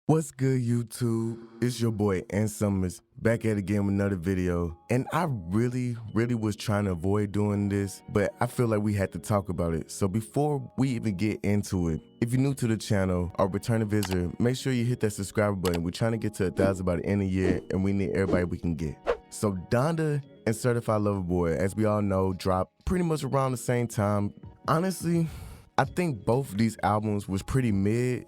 What's good, YouTube? It's your boy Ant Summers back at it again with another video. And I really was trying to avoid doing this, but I feel like we had to talk about it. So before we even get into it, if you're new to the channel or returning visitor, make sure you hit that subscribe button. We're trying to get to 1,000 by the end of the year, and we need everybody we can get. So Donda and Certified Lover Boy, as we all know, dropped pretty much around the same time. Honestly, I think both of these albums was pretty mid,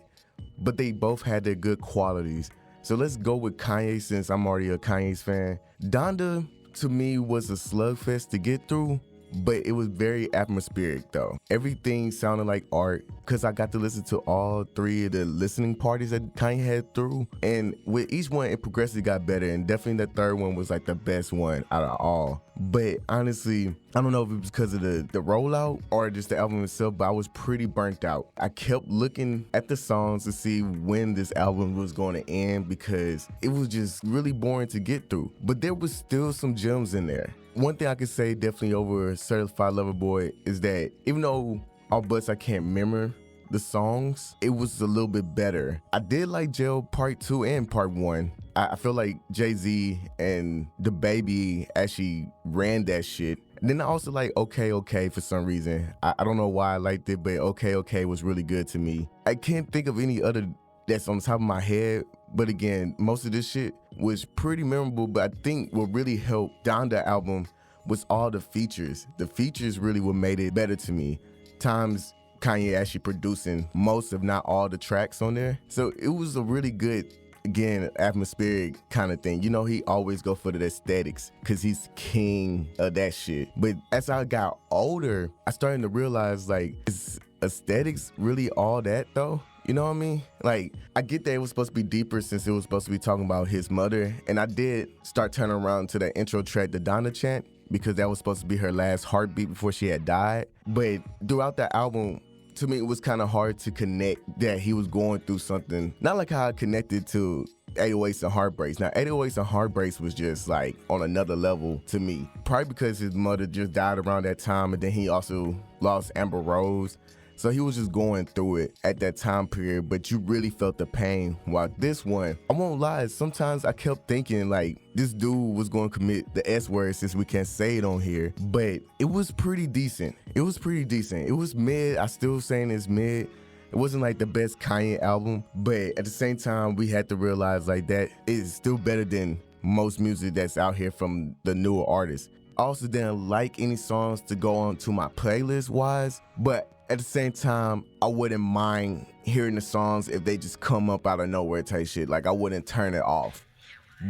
but they both had their good qualities. So let's go with Kanye, since I'm already a Kanye's fan. Donda, to me, was a slugfest to get through, but it was very atmospheric though. Everything sounded like art, because I got to listen to all three of the listening parties that Kanye had through. And with each one, it progressively got better, and definitely the third one was like the best one out of all. But honestly, I don't know if it was because of the rollout or just the album itself, but I was pretty burnt out. I kept looking at the songs to see when this album was going to end, because it was just really boring to get through. But there was still some gems in there. One thing I could say definitely over Certified Lover Boy is that even though all butts I can't remember the songs, it was a little bit better. I did like Jail Part 2 and Part 1. I feel like Jay-Z and DaBaby actually ran that shit. And then I also like Okay for some reason. I don't know why I liked it, but Okay was really good to me. I can't think of any other that's on the top of my head, but again, most of this shit was pretty memorable. But I think what really helped Donda album was all the features. The features really what made it better to me. Times Kanye actually producing most, if not all, the tracks on there. So it was a really good, again, atmospheric kind of thing. You know, he always go for the aesthetics because he's king of that shit. But as I got older, I started to realize, like, is aesthetics really all that though? You know what I mean? Like, I get that it was supposed to be deeper since it was supposed to be talking about his mother. And I did start turning around to that intro track, the Donda chant, because that was supposed to be her last heartbeat before she had died. But throughout the album, to me, it was kind of hard to connect that he was going through something. Not like how I connected to 808s and Heartbreaks. Now, 808s and Heartbreaks was just like on another level to me. Probably because his mother just died around that time, and then he also lost Amber Rose. So he was just going through it at that time period, but you really felt the pain. While this one, I won't lie, sometimes I kept thinking like this dude was going to commit the S word, since we can't say it on here, but it was pretty decent. It was pretty decent. It was mid. I still saying it's mid. It wasn't like the best Kanye album, but at the same time, we had to realize like that is still better than most music that's out here from the newer artists. I also didn't like any songs to go on to my playlist wise, but at the same time, I wouldn't mind hearing the songs if they just come up out of nowhere type shit. Like, I wouldn't turn it off,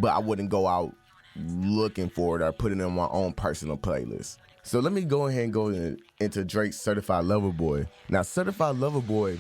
but I wouldn't go out looking for it or put it in my own personal playlist. So let me go ahead and go into Drake's Certified Lover Boy. Now, Certified Lover Boy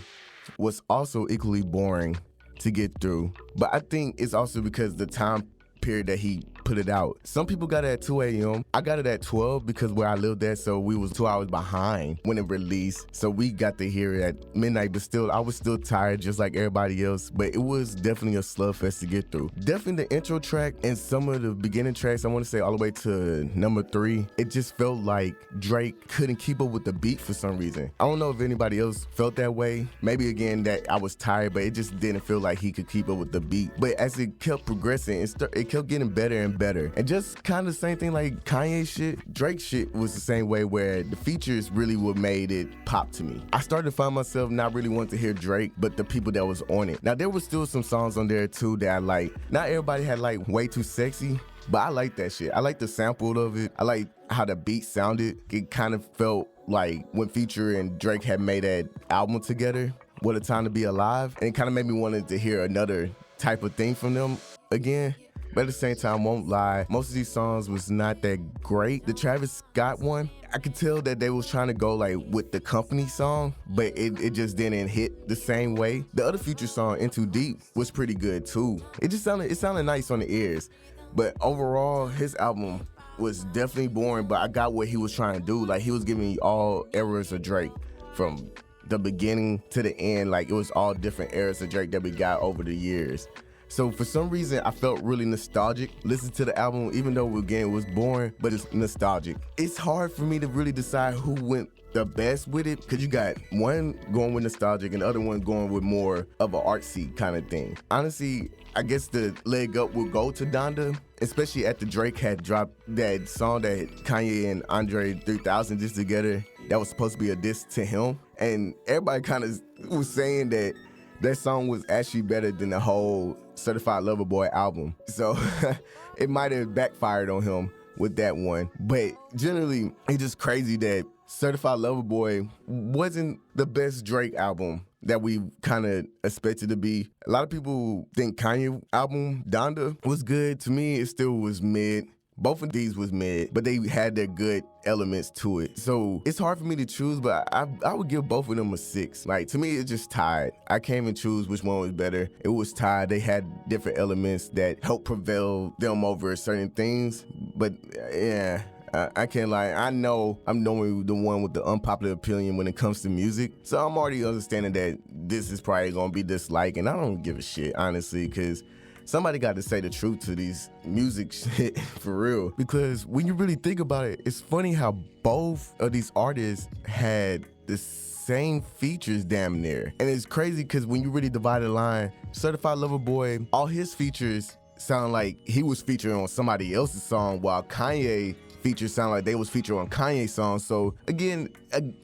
was also equally boring to get through, but I think it's also because the time period that he put it out. Some people got it at 2 a.m. I got it at 12 because where I lived at, so we was 2 hours behind when it released. So we got to hear it at midnight, but still, I was still tired just like everybody else. But it was definitely a slugfest to get through. Definitely the intro track and some of the beginning tracks, I want to say all the way to number 3, it just felt like Drake couldn't keep up with the beat for some reason. I don't know if anybody else felt that way. Maybe again that I was tired, but it just didn't feel like he could keep up with the beat. But as it kept progressing, it kept getting better and better. And just kind of the same thing like Kanye shit, Drake shit was the same way, where the features really what made it pop to me. I started to find myself not really wanting to hear Drake, but the people that was on it. Now, there was still some songs on there too that I like. Not everybody had like Way Too Sexy, but I like that shit. I like the sample of it. I like how the beat sounded. It kind of felt like when Future and Drake had made that album together, What a Time to Be Alive. And it kind of made me wanted to hear another type of thing from them again. But at the same time, won't lie, most of these songs was not that great. The Travis Scott one, I could tell that they was trying to go like with the Company song, but it just didn't hit the same way. The other Future song, In Too Deep, was pretty good too. It sounded nice on the ears. But overall, his album was definitely boring, but I got what he was trying to do. Like, he was giving me all eras of Drake from the beginning to the end. Like, it was all different eras of Drake that we got over the years. So for some reason, I felt really nostalgic listening to the album, even though again it was boring, but it's nostalgic. It's hard for me to really decide who went the best with it, because you got one going with nostalgic and the other one going with more of an artsy kind of thing. Honestly, I guess the leg up will go to Donda, especially after Drake had dropped that song that Kanye and Andre 3000 did together. That was supposed to be a diss to him. And everybody kind of was saying that that song was actually better than the whole Certified Lover Boy album. So it might have backfired on him with that one. But generally, it's just crazy that Certified Lover Boy wasn't the best Drake album that we kind of expected to be. A lot of people think Kanye album, Donda, was good. To me, it still was mid. Both of these was mid, but they had their good elements to it. So it's hard for me to choose, but I would give both of them a 6. Like, to me, it's just tied. I can't even choose which one was better. It was tied. They had different elements that helped prevail them over certain things. But yeah, I can't lie. I know I'm normally the one with the unpopular opinion when it comes to music. So I'm already understanding that this is probably gonna be disliked, and I don't give a shit, honestly, because somebody got to say the truth to these music shit for real. Because when you really think about it, it's funny how both of these artists had the same features damn near. And it's crazy because when you really divide the line, Certified Lover Boy, all his features sound like he was featuring on somebody else's song, while Kanye features sound like they was featured on Kanye's song. So again,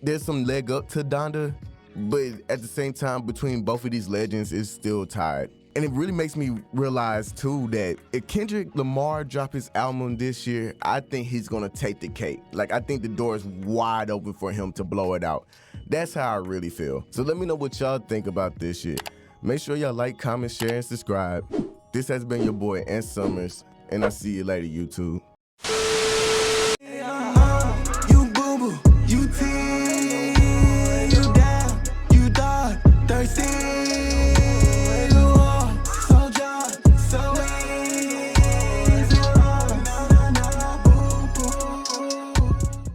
there's some leg up to Donda, but at the same time, between both of these legends, it's still tied. And it really makes me realize too that if Kendrick Lamar drop his album this year, I think he's gonna take the cake. Like, I think the door is wide open for him to blow it out. That's how I really feel. So let me know what y'all think about this shit. Make sure y'all like, comment, share, and subscribe. This has been your boy, Ant Summers, and I'll see you later, YouTube.